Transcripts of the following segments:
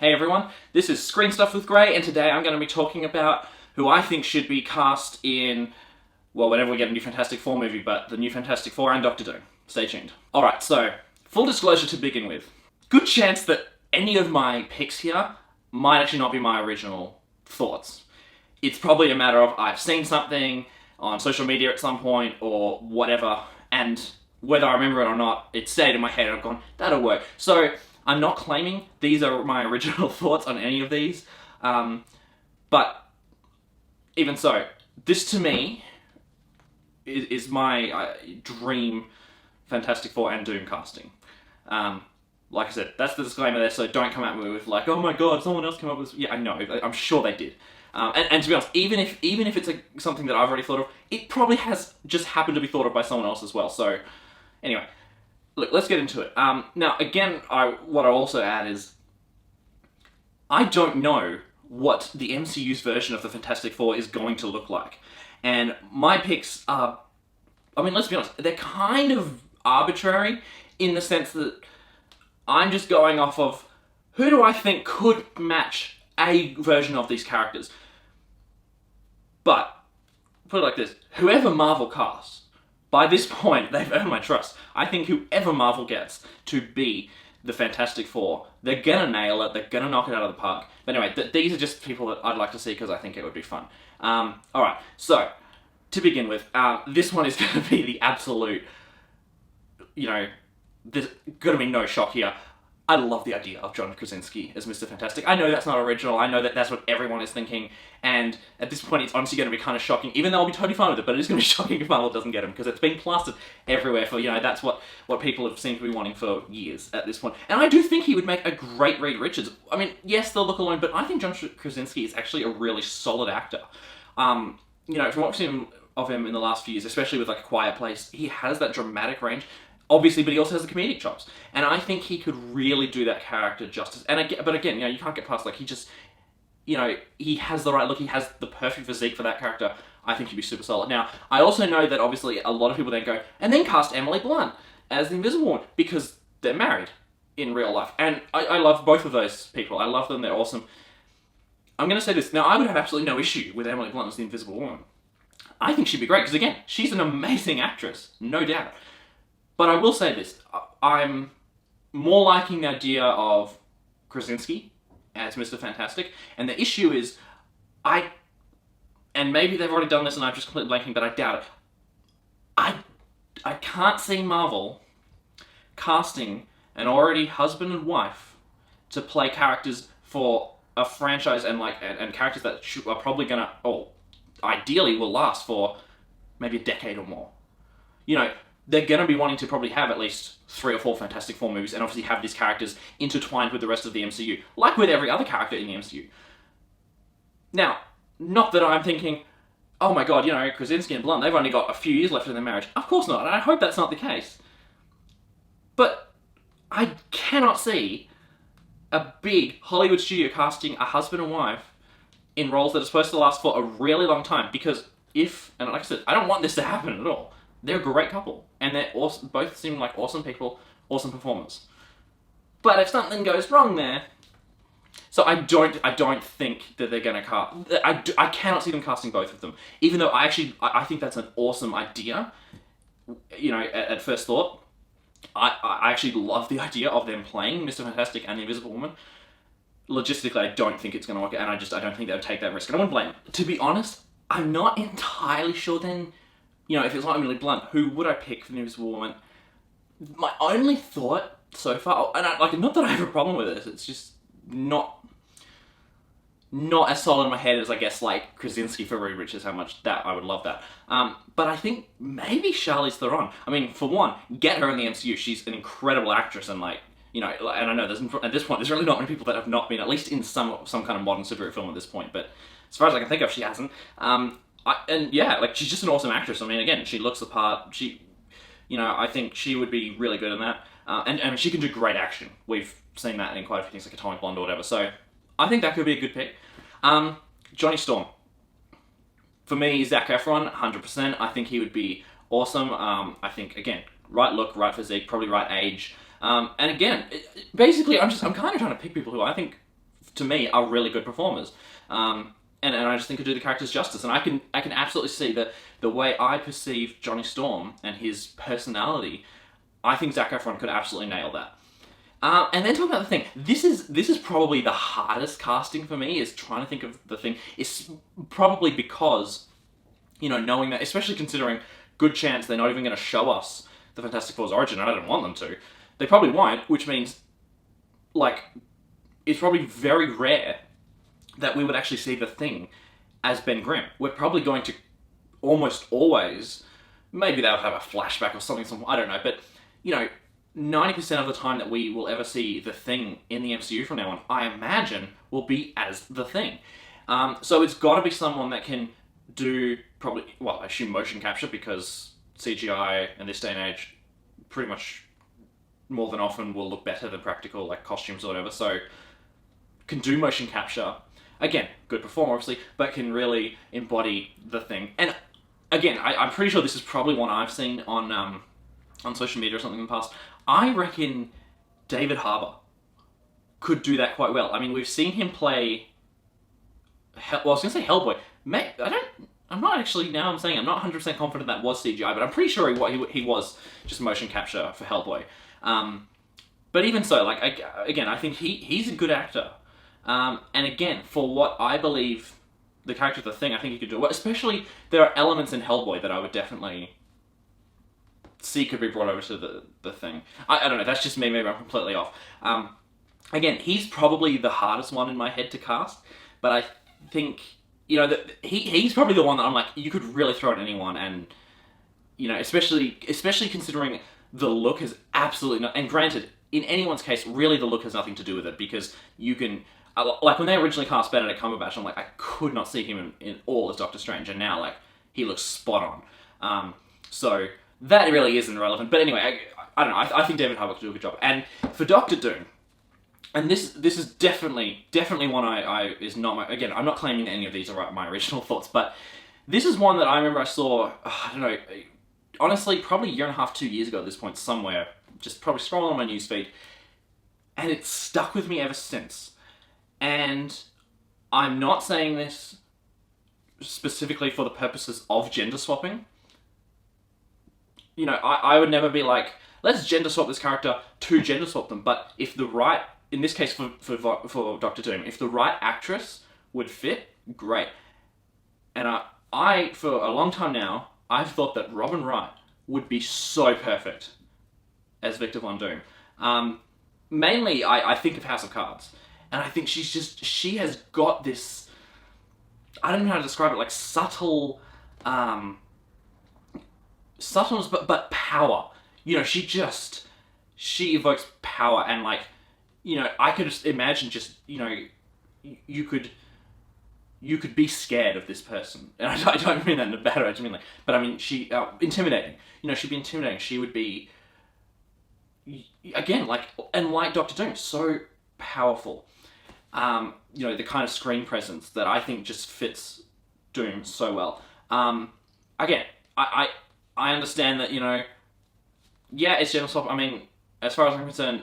Hey everyone, this is Screen Stuff with Gray, and today I'm going to be talking about who I think should be cast in, well, whenever we get a new Fantastic Four movie, but the new Fantastic Four and Doctor Doom. Stay tuned. Alright, so, full disclosure to begin with. Good chance that any of my picks here might actually not be my original thoughts. It's probably a matter of I've seen something on social media at some point, or whatever, and whether I remember it or not, it stayed in my head and I've gone, that'll work. So, I'm not claiming these are my original thoughts on any of these, but even so, this to me is my dream Fantastic Four and Doom casting. Like I said, that's the disclaimer there, so don't come at me with like, oh my god, someone else came up with this. Yeah, I know, I'm sure they did. And to be honest, even if it's something that I've already thought of, it probably has just happened to be thought of by someone else as well, so anyway. Look, let's get into it. Now, again, what I'll also add is, I don't know what the MCU's version of the Fantastic Four is going to look like. And my picks are, I mean, let's be honest, they're kind of arbitrary in the sense that I'm just going off of who do I think could match a version of these characters. But, put it like this, whoever Marvel casts, by this point, they've earned my trust. I think whoever Marvel gets to be the Fantastic Four, they're gonna nail it, they're gonna knock it out of the park. But anyway, these are just people that I'd like to see because I think it would be fun. Alright, so, to begin with, this one is gonna be the absolute, there's gonna be no shock here. I love the idea of John Krasinski as Mr. Fantastic. I know that's not original, I know that that's what everyone is thinking, and at this point it's honestly going to be kind of shocking, even though I'll be totally fine with it, but it is going to be shocking if Marvel doesn't get him, because it's been plastered everywhere for, that's what people have seemed to be wanting for years at this point. And I do think he would make a great Reed Richards. I mean, yes, they'll look alone, but I think John Krasinski is actually a really solid actor. From what I've seen of him in the last few years, especially with like A Quiet Place, he has that dramatic range. Obviously, but he also has the comedic chops. And I think he could really do that character justice. But again, you can't get past, like, he just, he has the right look, he has the perfect physique for that character. I think he'd be super solid. Now, I also know that, obviously, a lot of people then go, and then cast Emily Blunt as the Invisible Woman, because they're married in real life. And I love both of those people. I love them, they're awesome. I'm going to say this. Now, I would have absolutely no issue with Emily Blunt as the Invisible Woman. I think she'd be great, because again, she's an amazing actress, no doubt. But I will say this, I'm more liking the idea of Krasinski as Mr. Fantastic, and the issue is, and maybe they've already done this and I'm just completely blanking, but I doubt it, I can't see Marvel casting an already husband and wife to play characters for a franchise and characters that are probably gonna, ideally will last for maybe a decade or more. They're going to be wanting to probably have at least 3 or 4 Fantastic Four movies and obviously have these characters intertwined with the rest of the MCU, like with every other character in the MCU. Now, not that I'm thinking, oh my god, Krasinski and Blunt, they've only got a few years left in their marriage. Of course not, and I hope that's not the case. But I cannot see a big Hollywood studio casting a husband and wife in roles that are supposed to last for a really long time, because and like I said, I don't want this to happen at all. They're a great couple, and they're awesome, both seem like awesome people, awesome performers. But if something goes wrong there, so I don't think that they're going to cast. I cannot see them casting both of them, even though I think that's an awesome idea. At first thought, I actually love the idea of them playing Mr. Fantastic and the Invisible Woman. Logistically, I don't think it's going to work, and I don't think they would take that risk. And I wouldn't blame them. To be honest, I'm not entirely sure then. If it's not Emily Blunt, who would I pick for the Invisible Woman? My only thought so far, and not that I have a problem with it, it's just not as solid in my head as, I guess, like Krasinski for Reed Richards, how much that, I would love that. But I think maybe Charlize Theron. I mean, for one, get her in the MCU, she's an incredible actress, and and I know at this point, there's really not many people that have not been, at least in some kind of modern superhero film at this point, but as far as I can think of, she hasn't. She's just an awesome actress. I mean, again, she looks the part. I think she would be really good in that. And she can do great action. We've seen that in quite a few things like Atomic Blonde or whatever. So, I think that could be a good pick. Johnny Storm. For me, Zac Efron, 100%. I think he would be awesome. I think, again, right look, right physique, probably right age. And again, basically, I'm kind of trying to pick people who I think to me, are really good performers. And I just think could do the characters justice. And I can absolutely see that the way I perceive Johnny Storm and his personality, I think Zac Efron could absolutely nail that. And then talking about the Thing, this is probably the hardest casting for me, is trying to think of the Thing. It's probably because, knowing that, especially considering good chance they're not even going to show us the Fantastic Four's origin, and I don't want them to. They probably won't, which means, it's probably very rare that we would actually see the Thing as Ben Grimm. We're probably going to almost always, maybe they'll have a flashback or something, I don't know, but, 90% of the time that we will ever see the Thing in the MCU from now on, I imagine, will be as the Thing. So it's got to be someone that can do probably, I assume motion capture, because CGI in this day and age pretty much more than often will look better than practical, like costumes or whatever, so can do motion capture. Again, good performer, obviously, but can really embody the Thing. And again, I'm pretty sure this is probably one I've seen on social media or something in the past. I reckon David Harbour could do that quite well. I mean, we've seen him play... I was going to say Hellboy. I'm not actually, now I'm saying I'm not 100% confident that was CGI, but I'm pretty sure he was just motion capture for Hellboy. But even so, I think he's a good actor. And again, for what I believe the character of the Thing, I think he could do well. Especially, there are elements in Hellboy that I would definitely see could be brought over to the Thing. I don't know, that's just me, maybe I'm completely off. Again, he's probably the hardest one in my head to cast, but I think, that he's probably the one that I'm like, you could really throw at anyone, and, especially considering the look is absolutely not, and granted, in anyone's case, really the look has nothing to do with it, because you can, when they originally cast Benedict Cumberbatch, I'm like, I could not see him in all as Doctor Strange, and now, he looks spot on. So, that really isn't relevant, but anyway, I don't know, I think David Harbour could do a good job. And for Doctor Doom, and this is definitely one I is not my, again, I'm not claiming that any of these are my original thoughts, but this is one that I remember I saw, I don't know, honestly, probably a year and a half, 2 years ago at this point, somewhere, just probably scrolling on my newsfeed, and it's stuck with me ever since. And I'm not saying this specifically for the purposes of gender swapping. I would never be like, let's gender swap this character to gender swap them, but if the right, in this case for Doctor Doom, if the right actress would fit, great. And I for a long time now, I've thought that Robin Wright would be so perfect as Victor Von Doom. Mainly, I think of House of Cards, and I think she has got this, I don't know how to describe it, subtleness, but power. She evokes power, and I could just imagine you could be scared of this person. And I don't mean that in a bad way, I just mean but I mean, she, intimidating. She'd be intimidating. She would be, again, and like Doctor Doom, so powerful. The kind of screen presence that I think just fits Doom so well. Again, I understand that, it's gender swap. I mean, as far as I'm concerned,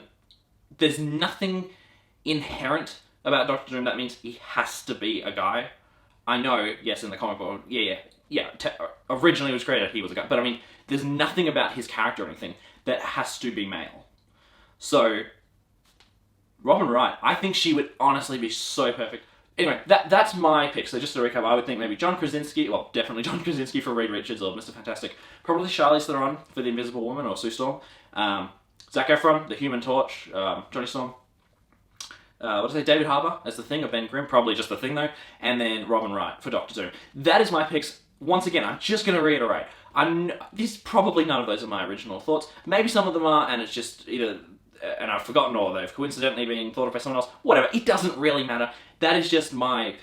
there's nothing inherent about Doctor Doom that means he has to be a guy. I know, yes, in the comic book, originally it was created, he was a guy, but I mean, there's nothing about his character or anything that has to be male. So, Robin Wright, I think she would honestly be so perfect. Anyway, that's my pick. So just to recap, I would think maybe John Krasinski, well, definitely John Krasinski for Reed Richards or Mr. Fantastic. Probably Charlize Theron for the Invisible Woman or Sue Storm. Zac Efron, the Human Torch, Johnny Storm. David Harbour as the Thing, or Ben Grimm, probably just the Thing though. And then Robin Wright for Doctor Doom. That is my picks. Once again, I'm just going to reiterate. Probably none of those are my original thoughts. Maybe some of them are, and it's just either, and I've forgotten, or they've coincidentally been thought of by someone else. Whatever, it doesn't really matter. That is just my,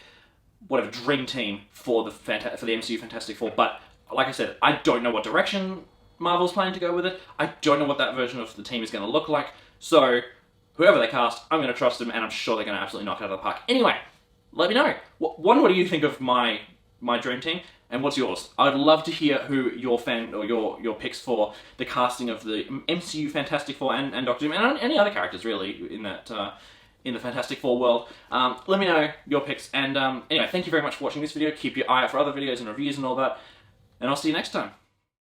dream team for the MCU Fantastic Four. But, like I said, I don't know what direction Marvel's planning to go with it. I don't know what that version of the team is going to look like. So, whoever they cast, I'm going to trust them, and I'm sure they're going to absolutely knock it out of the park. Anyway, let me know. What do you think of my dream team? And what's yours? I'd love to hear who your fan or your picks for the casting of the MCU Fantastic Four and Doctor Doom and any other characters really in that in the Fantastic Four world. Let me know your picks, and anyway, thank you very much for watching this video. Keep your eye out for other videos and reviews and all that, and I'll see you next time.